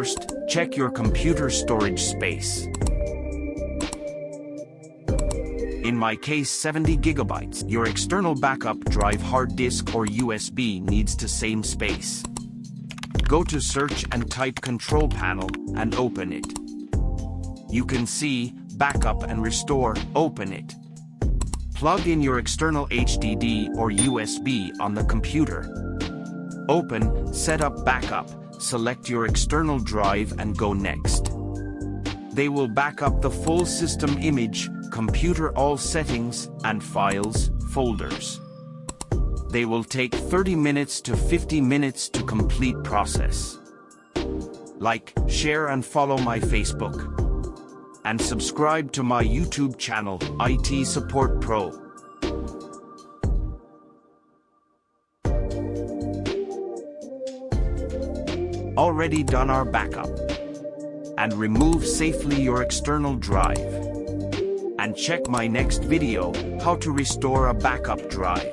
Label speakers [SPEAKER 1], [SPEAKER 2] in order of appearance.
[SPEAKER 1] First, check your computer storage space. In my case 70 gigabytes. Your external backup drive hard disk or USB needs the same space. Go to search and type control panel and open it. You can see backup and restore, open it. Plug in your external HDD or USB on the computer. Open, set up backup, select your external drive and go next. They will back up the full system image, computer all settings, and files, folders. They will take 30 minutes to 50 minutes to complete process. Like, share and follow my Facebook. And subscribe to my YouTube channel, IT Support Pro. Already done our backup. And remove safely your external drive. And check my next video, how to restore a backup drive.